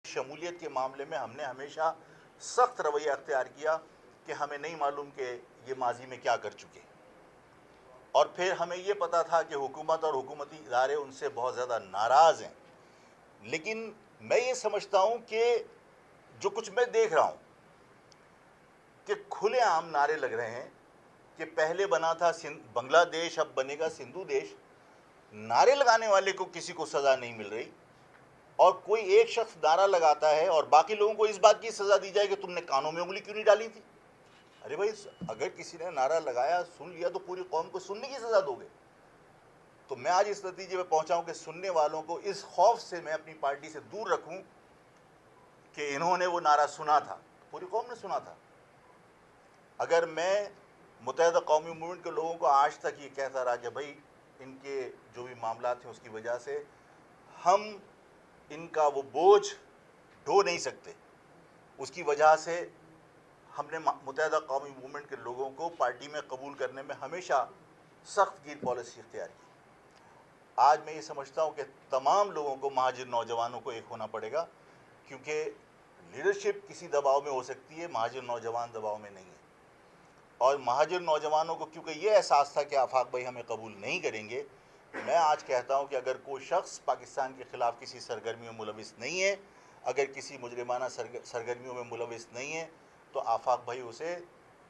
شمولیت کے معاملے میں ہم نے ہمیشہ سخت رویہ اختیار کیا کہ ہمیں نہیں معلوم کہ یہ ماضی میں کیا کر چکے، اور پھر ہمیں یہ پتا تھا کہ حکومت اور حکومتی ادارے ان سے بہت زیادہ ناراض ہیں. لیکن میں یہ سمجھتا ہوں کہ جو کچھ میں دیکھ رہا ہوں کہ کھلے عام نعرے لگ رہے ہیں کہ پہلے بنا تھا بنگلہ دیش، اب بنے گا سندھو دیش. نعرے لگانے والے کو کسی کو سزا نہیں مل رہی، اور کوئی ایک شخص نعرہ لگاتا ہے اور باقی لوگوں کو اس بات کی سزا دی جائے کہ تم نے کانوں میں انگلی کیوں نہیں ڈالی تھی. ارے بھائی، اگر کسی نے نعرہ لگایا، سن لیا، تو پوری قوم کو سننے کی سزا دو گے. تو میں آج اس نتیجے پہ پہنچا ہوں کہ سننے والوں کو اس خوف سے میں اپنی پارٹی سے دور رکھوں کہ انہوں نے وہ نعرہ سنا تھا، پوری قوم نے سنا تھا. اگر میں متحدہ قومی موومنٹ کے لوگوں کو آج تک یہ کہتا رہا کہ بھائی ان کے جو بھی معاملات ہیں اس کی وجہ سے ہم ان کا وہ بوجھ ڈھو نہیں سکتے، اس کی وجہ سے ہم نے متحدہ قومی موومنٹ کے لوگوں کو پارٹی میں قبول کرنے میں ہمیشہ سخت گیر پالیسی اختیار کی. آج میں یہ سمجھتا ہوں کہ تمام لوگوں کو، مہاجر نوجوانوں کو ایک ہونا پڑے گا، کیونکہ لیڈرشپ کسی دباؤ میں ہو سکتی ہے، مہاجر نوجوان دباؤ میں نہیں ہے. اور مہاجر نوجوانوں کو کیونکہ یہ احساس تھا کہ آفاق بھائی ہمیں قبول نہیں کریں گے، میں آج کہتا ہوں کہ اگر کوئی شخص پاکستان کے خلاف کسی سرگرمیوں میں ملوث نہیں ہے، اگر کسی مجرمانہ سرگرمیوں میں ملوث نہیں ہے، تو آفاق بھائی اسے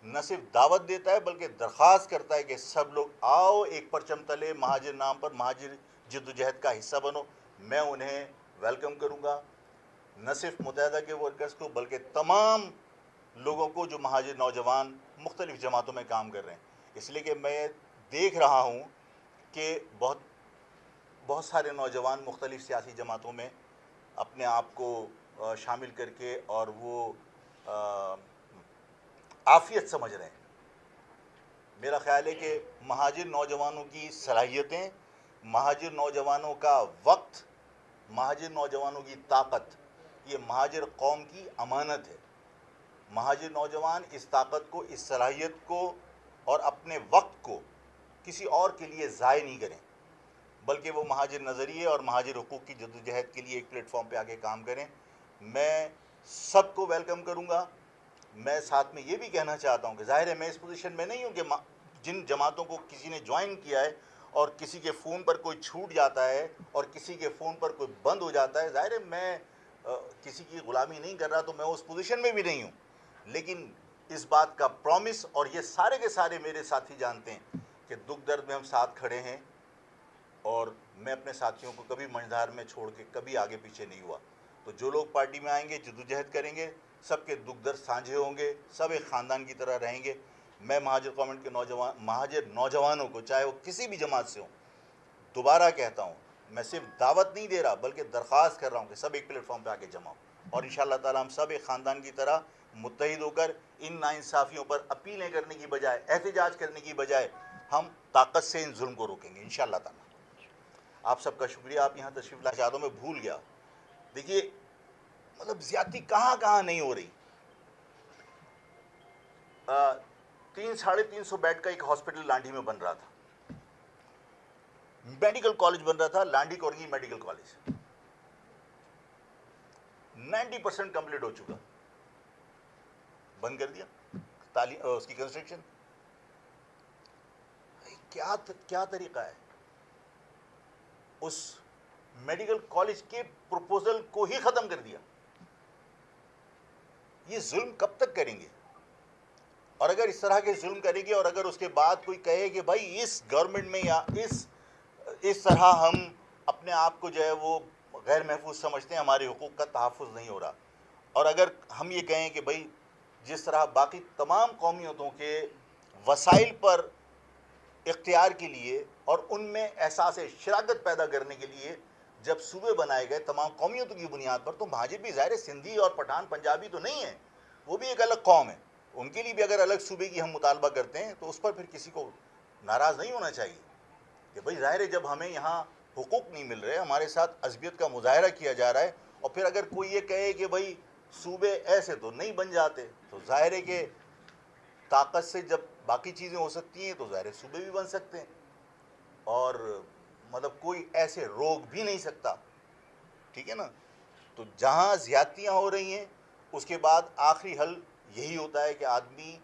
نہ صرف دعوت دیتا ہے بلکہ درخواست کرتا ہے کہ سب لوگ آؤ، ایک پرچم تلے مہاجر نام پر مہاجر جدوجہد کا حصہ بنو. میں انہیں ویلکم کروں گا، نہ صرف متحدہ کے ورکرز کو بلکہ تمام لوگوں کو جو مہاجر نوجوان مختلف جماعتوں میں کام کر رہے ہیں. اس لیے کہ میں دیکھ رہا ہوں کہ بہت سارے نوجوان مختلف سیاسی جماعتوں میں اپنے آپ کو شامل کر کے اور وہ عافیت سمجھ رہے ہیں. میرا خیال ہے کہ مہاجر نوجوانوں کی صلاحیتیں، مہاجر نوجوانوں کا وقت، مہاجر نوجوانوں کی طاقت، یہ مہاجر قوم کی امانت ہے. مہاجر نوجوان اس طاقت کو، اس صلاحیت کو اور اپنے وقت کو کسی اور کے لیے ضائع نہیں کریں، بلکہ وہ مہاجر نظریے اور مہاجر حقوق کی جدوجہد کے لیے ایک پلیٹ فارم پہ آگے کام کریں. میں سب کو ویلکم کروں گا. میں ساتھ میں یہ بھی کہنا چاہتا ہوں کہ ظاہر ہے میں اس پوزیشن میں نہیں ہوں کہ جن جماعتوں کو کسی نے جوائن کیا ہے اور کسی کے فون پر کوئی چھوٹ جاتا ہے اور کسی کے فون پر کوئی بند ہو جاتا ہے، ظاہر ہے میں کسی کی غلامی نہیں کر رہا، تو میں اس پوزیشن میں بھی نہیں ہوں. لیکن اس بات کا پرومس، اور یہ سارے کے سارے میرے ساتھی جانتے ہیں کہ دکھ درد میں ہم ساتھ کھڑے ہیں، اور میں اپنے ساتھیوں کو کبھی منجھار میں چھوڑ کے کبھی آگے پیچھے نہیں ہوا. تو جو لوگ پارٹی میں آئیں گے، جدوجہد کریں گے، سب کے دکھ درد سانجھے ہوں گے، سب ایک خاندان کی طرح رہیں گے. میں مہاجر قومنٹ کے مہاجر نوجوانوں کو، چاہے وہ کسی بھی جماعت سے ہوں، دوبارہ کہتا ہوں، میں صرف دعوت نہیں دے رہا بلکہ درخواست کر رہا ہوں کہ سب ایک پلیٹ فارم پہ آ کے جمع ہوں، اور انشاءاللہ تعالی ہم سب ایک خاندان کی طرح متحد ہو کر ان ناانصافیوں پر اپیلیں کرنے کی بجائے، احتجاج کرنے کی بجائے، ہم طاقت سے ان ظلم کو روکیں گے انشاءاللہ تعالی. آپ سب کا شکریہ. آپ یہاں تشریف لا چاہتا ہوں، میں بھول گیا. دیکھیے، مطلب زیادتی کہاں کہاں نہیں ہو رہی. 300-350 بیڈ کا ایک ہاسپٹل لانڈھی میں بن رہا تھا، میڈیکل کالج بن رہا تھا، لانڈھی کورگی میڈیکل کالج 90% کمپلیٹ ہو چکا، بند کر دیا اس کی کنسٹرکشن. کیا طریقہ ہے؟ اس میڈیکل کالج کے پروپوزل کو ہی ختم کر دیا. یہ ظلم کب تک کریں گے؟ اور اگر اس طرح کے ظلم کریں گے اور اگر اس کے بعد کوئی کہے کہ بھائی اس گورنمنٹ میں یا اس طرح ہم اپنے آپ کو جو ہے وہ غیر محفوظ سمجھتے ہیں، ہمارے حقوق کا تحفظ نہیں ہو رہا، اور اگر ہم یہ کہیں کہ بھائی جس طرح باقی تمام قومیتوں کے وسائل پر اختیار کے لیے اور ان میں احساس شراکت پیدا کرنے کے لیے جب صوبے بنائے گئے تمام قومیتوں کی بنیاد پر، تو مہاجر بھی ظاہر سندھی اور پٹھان پنجابی تو نہیں ہیں، وہ بھی ایک الگ قوم ہے. ان کے لیے بھی اگر الگ صوبے کی ہم مطالبہ کرتے ہیں تو اس پر پھر کسی کو ناراض نہیں ہونا چاہیے کہ بھائی ظاہر ہے جب ہمیں یہاں حقوق نہیں مل رہے، ہمارے ساتھ عصبیت کا مظاہرہ کیا جا رہا ہے، اور پھر اگر کوئی یہ کہے کہ بھائی صوبے ایسے تو نہیں بن جاتے، تو ظاہر ہے کہ طاقت سے جب باقی چیزیں ہو سکتی ہیں تو ظاہر صوبے بھی بن سکتے ہیں، اور مطلب کوئی ایسے روک بھی نہیں سکتا. ٹھیک ہے نا؟ تو جہاں زیادتیاں ہو رہی ہیں اس کے بعد آخری حل یہی ہوتا ہے کہ آدمی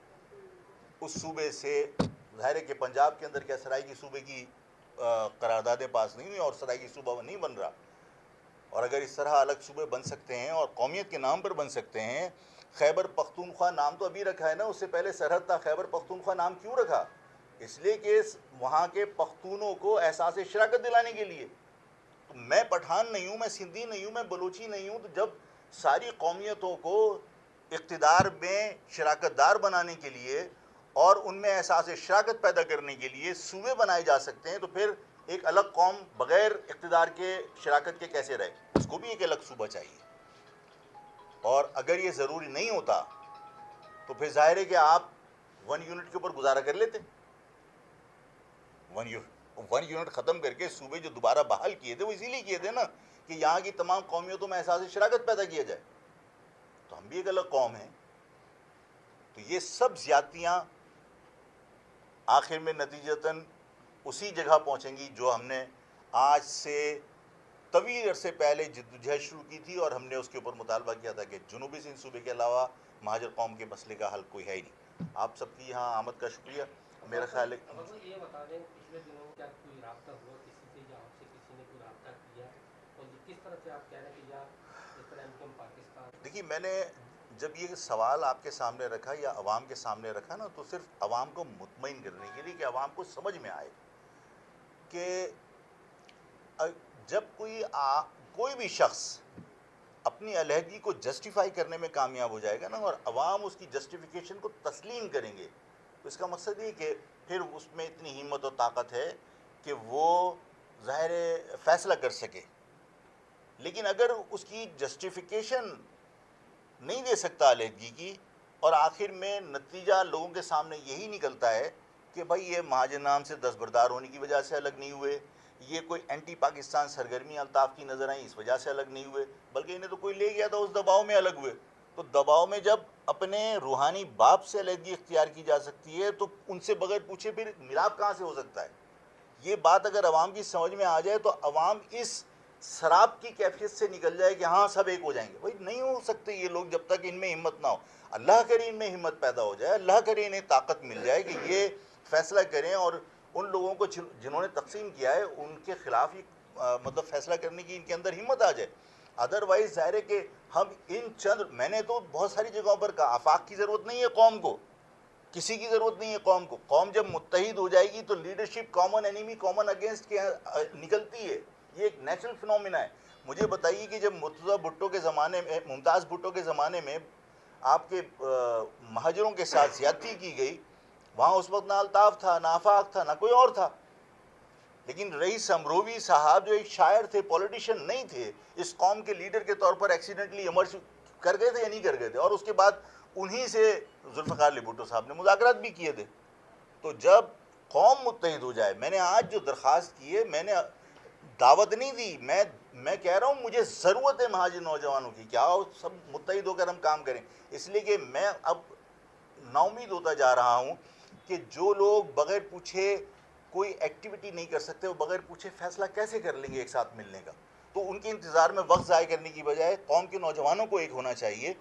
اس صوبے سے، ظاہر ہے کہ پنجاب کے اندر کیا سرائیکی صوبے کی قراردادیں پاس نہیں ہوئی اور سرائیکی صوبہ نہیں بن رہا، اور اگر اس طرح الگ صوبے بن سکتے ہیں اور قومیت کے نام پر بن سکتے ہیں. خیبر پختونخوا نام تو ابھی رکھا ہے نا، اس سے پہلے سرحد تھا. خیبر پختونخوا نام کیوں رکھا؟ اس لیے کہ وہاں کے پختونوں کو احساس شراکت دلانے کے لیے. میں پٹھان نہیں ہوں، میں سندھی نہیں ہوں، میں بلوچی نہیں ہوں. تو جب ساری قومیتوں کو اقتدار میں شراکت دار بنانے کے لیے اور ان میں احساس شراکت پیدا کرنے کے لیے صوبے بنائے جا سکتے ہیں، تو پھر ایک الگ قوم بغیر اقتدار کے شراکت کے کیسے رہے؟ اس کو بھی ایک الگ صوبہ چاہیے. اور اگر یہ ضروری نہیں ہوتا تو پھر ظاہر ہے کہ آپ 1 یونٹ کے اوپر گزارا کر لیتے. 1 یونٹ ختم کر کے صوبے جو دوبارہ بحال کیے تھے وہ اسی لیے کیے تھے نا کہ یہاں کی تمام قومیتوں میں احساس شراکت پیدا کیا جائے. تو ہم بھی ایک الگ قوم ہیں. تو یہ سب زیادتیاں آخر میں نتیجتاً اسی جگہ پہنچیں گی جو ہم نے آج سے طویل عرصے پہلے جدوجہد شروع کی تھی، اور ہم نے اس کے اوپر مطالبہ کیا تھا کہ جنوبی سندھ صوبے کے علاوہ مہاجر قوم کے مسئلے کا حل کوئی ہے ہی نہیں. آپ سب کی یہاں آمد کا شکریہ. میرا خیال ہے یہ بتا دیں پچھلے دنوں کیا کوئی رابطہ ہوا کسی سے، یا آپ سے کسی نے کوئی رابطہ کیا، اور کس طرح سے آپ کہہ رہے ہیں کہ یا اس طرح ہم پاکستان؟ دیکھیے، میں نے جب یہ سوال آپ کے سامنے رکھا یا عوام کے سامنے رکھا نا، تو صرف عوام کو مطمئن کرنے کے لیے کہ عوام کو سمجھ میں آئے کہ جب کوئی بھی شخص اپنی علیحدگی کو جسٹیفائی کرنے میں کامیاب ہو جائے گا نا، اور عوام اس کی جسٹیفیکیشن کو تسلیم کریں گے، تو اس کا مقصد یہ کہ پھر اس میں اتنی ہمت اور طاقت ہے کہ وہ ظاہر فیصلہ کر سکے. لیکن اگر اس کی جسٹیفیکیشن نہیں دے سکتا علیحدگی کی، اور آخر میں نتیجہ لوگوں کے سامنے یہی نکلتا ہے کہ بھائی یہ مہاجر نام سے دستبردار ہونے کی وجہ سے الگ نہیں ہوئے، یہ کوئی اینٹی پاکستان سرگرمی الطاف کی نظر آئیں اس وجہ سے الگ نہیں ہوئے، بلکہ انہیں تو کوئی لے گیا تھا اس دباؤ میں الگ ہوئے. تو دباؤ میں جب اپنے روحانی باپ سے علیحدگی اختیار کی جا سکتی ہے تو ان سے بغیر پوچھے پھر ملاپ کہاں سے ہو سکتا ہے؟ یہ بات اگر عوام کی سمجھ میں آ جائے تو عوام اس سراب کی کیفیت سے نکل جائے کہ ہاں سب ایک ہو جائیں گے. بھائی نہیں ہو سکتے یہ لوگ جب تک ان میں ہمت نہ ہو. اللہ کرے ان میں ہمت پیدا ہو جائے، اللہ کرے انہیں طاقت مل جائے کہ یہ فیصلہ کریں اور ان لوگوں کو جنہوں نے تقسیم کیا ہے ان کے خلاف ہی مطلب فیصلہ کرنے کی ان کے اندر ہمت آ جائے. ادروائز ظاہر ہے کہ ہم میں نے تو بہت ساری جگہوں پر کہا آفاق کی ضرورت نہیں ہے قوم کو، کسی کی ضرورت نہیں ہے قوم کو. قوم جب متحد ہو جائے گی تو leadership common enemy common against کے نکلتی ہے. یہ ایک نیچرل فنومینا ہے. مجھے بتائیے کہ جب مرتضیٰ بھٹو کے زمانے میں، ممتاز بھٹو کے زمانے میں آپ کے مہاجروں کے ساتھ زیادتی کی گئی، وہاں اس وقت نہ الطاف تھا، نہ آفاق تھا، نہ کوئی اور تھا. لیکن رئیس امروی صاحب جو ایک شاعر تھے، پولیٹیشین نہیں تھے، اس قوم کے لیڈر کے طور پر ایکسیڈنٹلی ایمرج کر گئے تھے یا نہیں کر گئے تھے؟ اور اس کے بعد انہی سے ذوالفقار علی بھٹو صاحب نے مذاکرات بھی کیے تھے. تو جب قوم متحد ہو جائے، میں نے آج جو درخواست کی ہے، میں نے دعوت نہیں دی، میں کہہ رہا ہوں مجھے ضرورت ہے مہاجر نوجوانوں کی کہ آؤ سب متحد ہو کر ہم کام کریں. اس لیے کہ میں اب نا امید ہوتا جا رہا ہوں کہ جو لوگ بغیر پوچھے کوئی ایکٹیویٹی نہیں کر سکتے، وہ بغیر پوچھے فیصلہ کیسے کر لیں گے ایک ساتھ ملنے کا؟ تو ان کے انتظار میں وقت ضائع کرنے کی بجائے قوم کے نوجوانوں کو ایک ہونا چاہیے.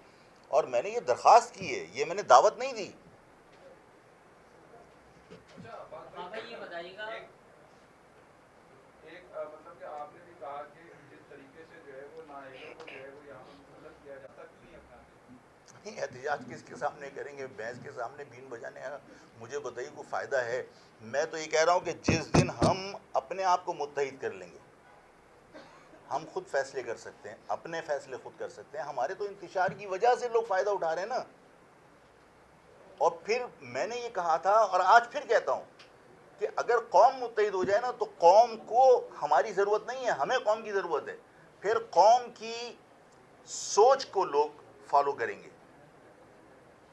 اور میں نے یہ درخواست کی ہے، یہ میں نے دعوت نہیں دی. یہ بتائیے گا ایک مطلب کہ آپ نے بھی کہا کہ جس طریقے سے جو ہے وہ نائبوں کو جو ہے وہ یہاں مطلب کیا جاتا نہیں اپنا نہیں، احتجاج کس کے سامنے کریں گے؟ بحث کے سامنے بین بجانے آ مجھے بتائیے کوئی فائدہ ہے؟ میں تو یہ کہہ رہا ہوں کہ جس دن ہم اپنے آپ کو متحد کر لیں گے، ہم خود فیصلے کر سکتے ہیں، اپنے فیصلے خود کر سکتے ہیں. ہمارے تو انتشار کی وجہ سے لوگ فائدہ اٹھا رہے ہیں نا. اور پھر میں نے یہ کہا تھا اور آج پھر کہتا ہوں کہ اگر قوم متحد ہو جائے نا تو قوم کو ہماری ضرورت نہیں ہے، ہمیں قوم کی ضرورت ہے. پھر قوم کی سوچ کو لوگ فالو کریں گے.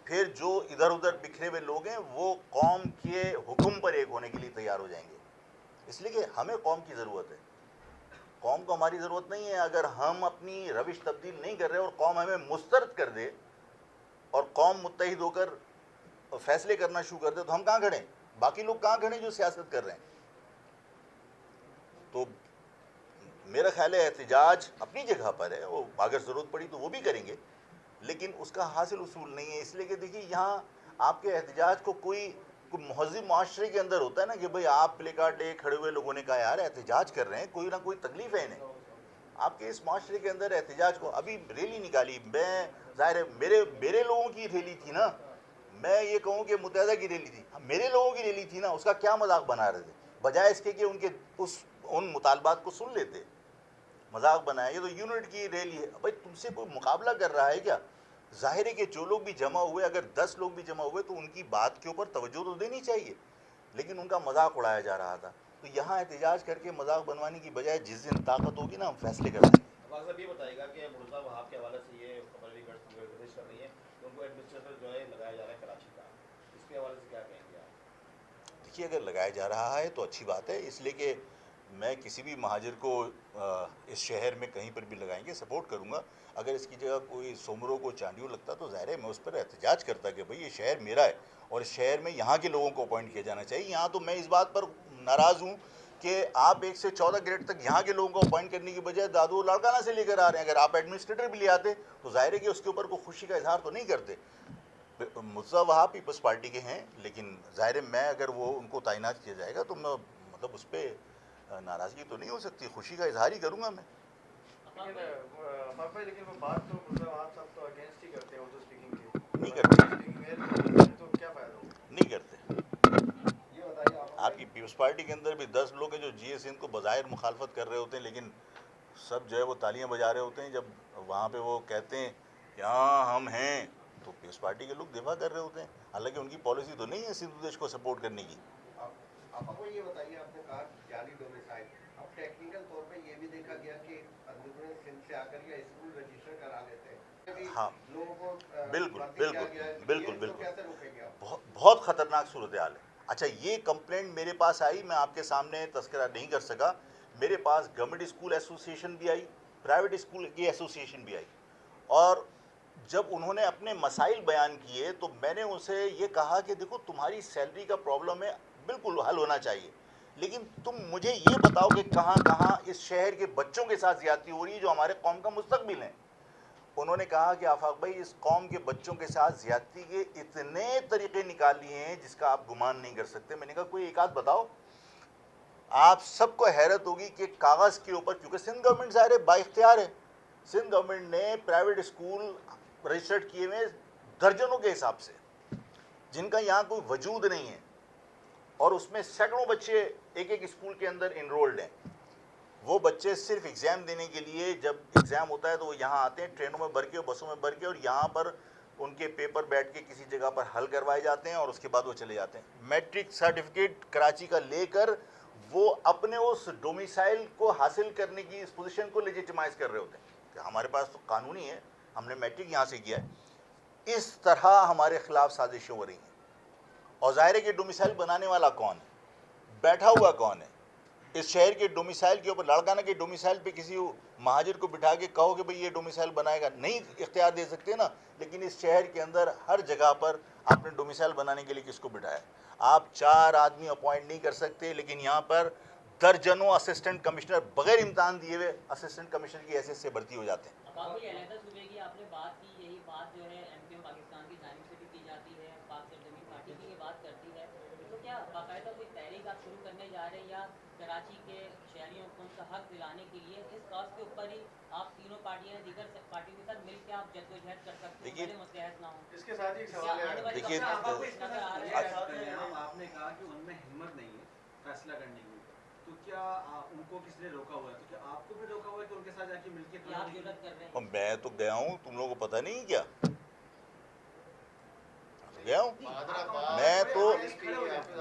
پھر جو ادھر ادھر بکھرے ہوئے لوگ ہیں وہ قوم کے حکم پر ایک ہونے کے لیے تیار ہو جائیں گے. اس لیے کہ ہمیں قوم کی ضرورت ہے، قوم کو ہماری ضرورت نہیں ہے. اگر ہم اپنی روش تبدیل نہیں کر رہے اور قوم ہمیں مسترد کر دے اور قوم متحد ہو کر فیصلے کرنا شروع کر دے تو ہم کہاں کھڑے ہیں؟ باقی لوگ کہاں کھڑے ہیں جو سیاست کر رہے ہیں؟ تو میرا خیال ہے احتجاج اپنی جگہ پر ہے، وہ اگر ضرورت پڑی تو وہ بھی کریں گے، لیکن اس کا حاصل اصول نہیں ہے، اس لیے کہ دیکھیے یہاں آپ کے احتجاج کو کوئی مہذب معاشرے کے اندر ہوتا ہے نا کہ بھئی آپ پلے کارڈ لے کھڑے ہوئے لوگوں نے کہا یار احتجاج کر رہے ہیں، کوئی نہ کوئی تکلیف ہے انہیں. آپ کے اس معاشرے کے اندر احتجاج کو ابھی ریلی نکالی، میں ظاہر ہے میرے لوگوں کی ریلی تھی نا، میں یہ کہوں کہ متحدہ کی ریلی تھی، میرے لوگوں کی ریلی تھی نا، اس کا کیا مذاق بنا رہے تھے، بجائے اس کے کہ ان مطالبات کو سن لیتے. مذاق بنایا، یہ تو یونٹ کی ریلی ہے. بھائی تم سے کوئی مقابلہ کر رہا ہے کیا؟ ظاہر ہے کہ جو لوگ بھی جمع ہوئے، اگر 10 لوگ بھی جمع ہوئے تو ان کی بات کے اوپر توجہ تو دینی چاہیے، لیکن ان کا مذاق اڑایا جا رہا تھا. تو یہاں احتجاج کر کے مذاق بنوانے کی بجائے جس دن طاقت ہوگی نا ہم فیصلے کر دیں گے. اباس صاحب یہ بتائے گا کہ مرزا وہاب کے حوالے سے یہ خبر بھی گردش کر رہی ہے کہ ان کو ایڈمنسٹریٹر جو ہے لگایا جا رہا ہے کراچی کا، اس کے حوالے سے کیا کہیں گے آپ؟ دیکھیے اگر لگایا جا رہا ہے تو اچھی بات ہے، اس لیے کہ میں کسی بھی مہاجر کو اس شہر میں کہیں پر بھی لگائیں گے سپورٹ کروں گا. اگر اس کی جگہ کوئی سومرو کو چانڈیو لگتا تو ظاہر ہے میں اس پر احتجاج کرتا کہ بھئی یہ شہر میرا ہے اور اس شہر میں یہاں کے لوگوں کو اپوائنٹ کیا جانا چاہیے. یہاں تو میں اس بات پر ناراض ہوں کہ آپ 1 سے 14 گریڈ تک یہاں کے لوگوں کو اپوائنٹ کرنے کی بجائے دادو لاڑکانہ سے لے کر آ رہے ہیں. اگر آپ ایڈمنسٹریٹر بھی لے آتے تو ظاہر ہے کہ اس کے اوپر کوئی خوشی کا اظہار تو نہیں کرتے. مرزا وہاب پیپلز پارٹی کے ہیں، لیکن ظاہر ہے میں اگر وہ ان کو تعینات کیا جائے گا تو میں مطلب اس پہ ناراضگی تو نہیں ہو سکتی، خوشی کا اظہار ہی کروں گا میں. لیکن وہ بات تو مرزا وہاب صاحب تو اگینسٹ ہی کرتے ہیں اردو اسپیکنگ کے. نہیں کرتے، تو کیا فائدہ ہوگا؟ نہیں کرتے. یہ بتائیے آپ کی پیپلز پارٹی کے اندر بھی 10 لوگ ہیں جو جی ایس ہند کو بظاہر مخالفت کر رہے ہوتے ہیں، لیکن سب جو ہے وہ تالیاں بجا رہے ہوتے ہیں جب وہاں پہ وہ کہتے ہیں کہ ہاں ہم ہیں، تو پیپلز پارٹی کے لوگ دفاع کر رہے ہوتے ہیں، حالانکہ ان کی پالیسی تو نہیں ہے سندھ دیش کو سپورٹ کرنے کی. آپ کو یہ بتائیے، آپ نے کہا جعلی ڈومیسائل، اب ٹیکنیکل طور پہ یہ بھی دیکھا گیا کہ آدمی سندھ سے آ کر یا اسکول رجسٹر کرا لیتے ہیں، ہاں لوگوں کو بالکل بھرتی کیا بالکل گیا ہے، بالکل یہ تو بالکل کیسے روکیں گے آپ؟ بہت خطرناک صورتحال ہے. اچھا یہ کمپلینٹ میرے پاس آئی، میں آپ کے سامنے تذکرہ نہیں کر سکا. میرے پاس گورنمنٹ اسکول ایسوسیشن بھی آئی، پرائیویٹ اسکول کی ایسوسیشن بھی آئی، اور جب انہوں نے اپنے مسائل بیان کیے تو میں نے ان سے یہ کہا کہ دیکھو تمہاری سیلری کا پرابلم ہے، بالکل حل ہونا چاہیے، لیکن تم مجھے یہ بتاؤ کہ کہاں کہاں اس شہر کے بچوں کے ساتھ زیادتی ہو رہی ہے جو ہمارے قوم کا مستقبل ہیں. انہوں نے کہا کہ آفاق بھائی اس قوم کے بچوں کے ساتھ زیادتی کے اتنے طریقے نکال لیے ہیں جس کا آپ گمان نہیں کر سکتے. میں نے کہا کوئی ایک آدھ بتاؤ. آپ سب کو حیرت ہوگی کہ کاغذ کے اوپر، کیونکہ سندھ گورنمنٹ ظاہر ہے با اختیار ہے، سندھ گورنمنٹ نے پرائیویٹ اسکول رجسٹرڈ کیے ہوئے درجنوں کے حساب سے جن کا یہاں کوئی وجود نہیں ہے، اور اس میں سینکڑوں بچے ایک ایک اسکول کے اندر انرولڈ ہیں. وہ بچے صرف ایگزام دینے کے لیے، جب ایگزام ہوتا ہے تو وہ یہاں آتے ہیں ٹرینوں میں بھر کے اور بسوں میں بھر کے، اور یہاں پر ان کے پیپر بیٹھ کے کسی جگہ پر حل کروائے جاتے ہیں اور اس کے بعد وہ چلے جاتے ہیں. میٹرک سرٹیفکیٹ کراچی کا لے کر وہ اپنے اس ڈومیسائل کو حاصل کرنے کی اس پوزیشن کو لیجیٹمائز کر رہے ہوتے ہیں کہ ہمارے پاس تو قانونی ہے، ہم نے میٹرک یہاں سے کیا ہے. اس طرح ہمارے خلاف سازشیں ہو رہی ہیں. اور ظاہر ہے کہ ڈومیسائل بنانے والا کون ہے، بیٹھا ہوا کون ہے. اس شہر کے ڈومیسائل کے اوپر، لاڑکانہ کے ڈومیسائل پہ کسی مہاجر کو بٹھا کے کہو کہ بھئی یہ ڈومیسائل بنائے گا، نہیں اختیار دے سکتے نا. لیکن اس شہر کے اندر ہر جگہ پر آپ نے ڈومیسائل بنانے کے لیے کس کو بٹھایا؟ آپ 4 آدمی اپوائنٹ نہیں کر سکتے، لیکن یہاں پر درجنوں اسسٹنٹ کمشنر بغیر امتحان دیے ہوئے اسسٹنٹ کمشنر کی حیثیت سے بھرتی ہو جاتے ہیں. اب کوئی علیحدہ صوبے کی آپ نے بات کی، یہی بات جو ہے ایم کیو پاکستان کی جانب سے بھی کی جاتی ہے، پاک سرزمین پارٹی کی یہ بات کرتی ہے، تو کیا باقاعدہ کوئی تحریک آپ شروع کرنے جا رہے ہیں یا کراچی کے شہریوں کو ان کا حق دلانے کے لیے اس کاز کے اوپر ہی آپ تینوں پارٹیاں دیگر پارٹیوں کے ساتھ مل کے آپ جدوجہد کر سکتے ہیں، بڑے متحد نہ ہوں؟ اس کے ساتھ ہی ایک سوال ہے. دیکھیے آپ نے کہا کہ ان میں ہمت نہیں ہے فیصلہ کرنے کی، تو کیا ان کو کس نے روکا ہوا ہے؟ تو کیا آپ کو بھی روکا ہوا ہے کہ ان کے ساتھ جا کے مل کے کیا آپ جرات کر رہے ہیں؟ اور میں تو گیا ہوں، تم لوگوں کو پتہ نہیں کیا گیا ہوں میں تو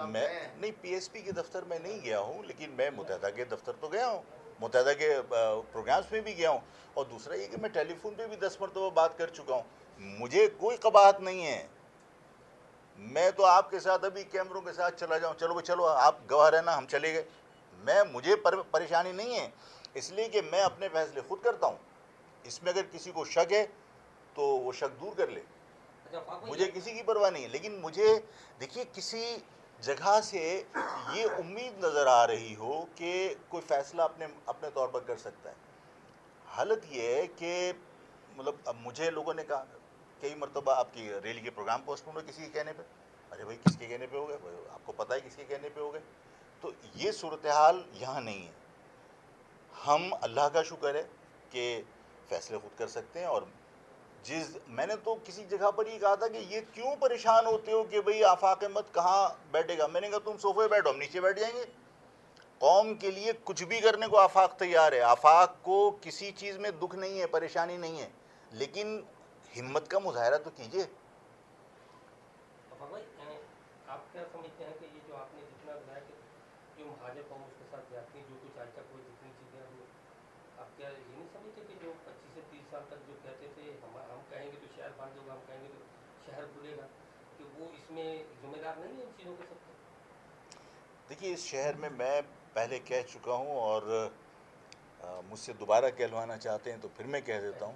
میں نہیں پی ایس پی کے دفتر میں نہیں گیا ہوں، لیکن میں متحدہ کے دفتر تو گیا ہوں، متحدہ کے پروگرامز میں بھی گیا ہوں. اور دوسرا یہ کہ میں ٹیلی فون پہ بھی 10 مرتبہ بات کر چکا ہوں. مجھے کوئی قباحت نہیں ہے، میں تو آپ کے ساتھ ابھی کیمروں کے ساتھ چلا جاؤں، چلو چلو آپ گواہ رہنا، ہم چلے گئے. مجھے پریشانی نہیں ہے، اس لیے کہ میں اپنے فیصلے خود کرتا ہوں. اس میں اگر کسی کو شک ہے تو وہ شک دور کر لے، مجھے کسی کی پرواہ نہیں ہے. لیکن مجھے دیکھیے کسی جگہ سے یہ امید نظر آ رہی ہو کہ کوئی فیصلہ اپنے طور پر کر سکتا ہے. حالت یہ ہے کہ مطلب اب مجھے لوگوں نے کہا کئی مرتبہ آپ کی ریلی کے پروگرام پوسٹ ہوئے کسی کے کہنے پہ. ارے بھائی کس کے کہنے پہ ہو گئے؟ آپ کو پتہ ہے کس کے کہنے پہ ہو گئے. تو یہ صورتحال یہاں نہیں ہے. ہم اللہ کا شکر ہے کہ فیصلے خود کر سکتے ہیں. اور میں نے تو کسی جگہ پر یہ کہا تھا کہ یہ کیوں پریشان ہوتے ہو کہ بھئی آفاق احمد کہاں بیٹھے گا. میں نے کہا تم صوفے بیٹھو، ہم نیچے بیٹھ جائیں گے. قوم کے لیے کچھ بھی کرنے کو آفاق تیار ہے. آفاق کو کسی چیز میں دکھ نہیں ہے، پریشانی نہیں ہے، لیکن ہمت کا مظاہرہ تو کیجئے. آپ کیا سمجھتے ہیں کہ یہ جو آپ نے جتنا بتایا کہ جو مہاجر قوم اس کے ساتھ جاتی جو کچھ آج تک ہوئی جتنی چیزیں آپ کیا یہ نہیں سمجھتے کہ جو 25 سے 30 سال تک جو کہتے تھے ہم کہیں گے تو شہر بند ہوگا، ہم کہیں گے تو شہر کھلے گا، کہ وہ اس میں ذمہ دار نہیں ہے ان چیزوں کے سب سے؟ دیکھیے اس شہر میں پہلے کہہ چکا ہوں اور مجھ سے دوبارہ کہلوانا چاہتے ہیں تو پھر میں کہہ دیتا ہوں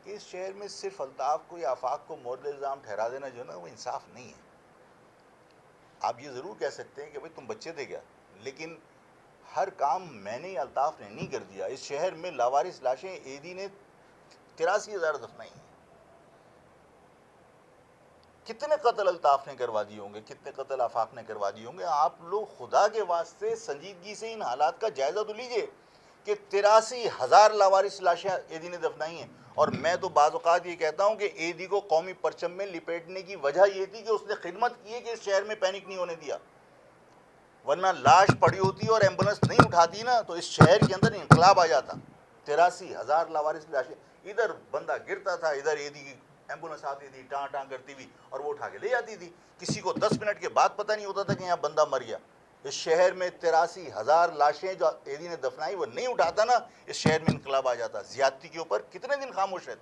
کہ اس شہر میں صرف الطاف کو یا آفاق کو مورد الزام ٹھہرا دینا جو نا وہ انصاف نہیں ہے. آپ یہ ضرور کہہ سکتے ہیں کہ بھئی تم بچے تھے کیا، لیکن ہر کام میں نے الطاف نے نہیں کر دیا. اس شہر میں لاوارث لاشیں ایدی نے 83,000 دفنائی ہیں. کتنے قتل الطاف نے کروا دیے ہوں گے، کتنے قتل آفاق نے کروا دیے ہوں گے. آپ لوگ خدا کے واسطے سنجیدگی سے ان حالات کا جائزہ تو لیجئے کہ 83,000 لاوارث لاشیں ایدی نے دفنائی ہیں. اور میں تو بعض اوقات یہ کہتا ہوں کہ ایدی کو قومی پرچم میں لپیٹنے کی وجہ یہ تھی کہ اس نے خدمت کی ہے کہ اس شہر میں پینک نہیں ہونے دیا. ورنہ لاش پڑی ہوتی اور ایمبولنس نہیں اٹھاتی نا تو اس شہر کے اندر انقلاب آ جاتا. 83,000 لاوارث لاشیں، ادھر بندہ گرتا تھا، ادھر ایدی کی ایمبولنس آتی تھی ٹاں ٹاں کرتی ہوئی اور وہ اٹھا کے لے جاتی تھی. کسی کو 10 منٹ کے بعد پتہ نہیں ہوتا تھا کہ یہاں بندہ مر گیا. اس شہر میں 83,000 لاشیں جو ایدی نے دفنائی وہ نہیں اٹھاتا نا، اس شہر میں انقلاب آ جاتا. زیادتی کے اوپر کتنے دن خاموش رہتے.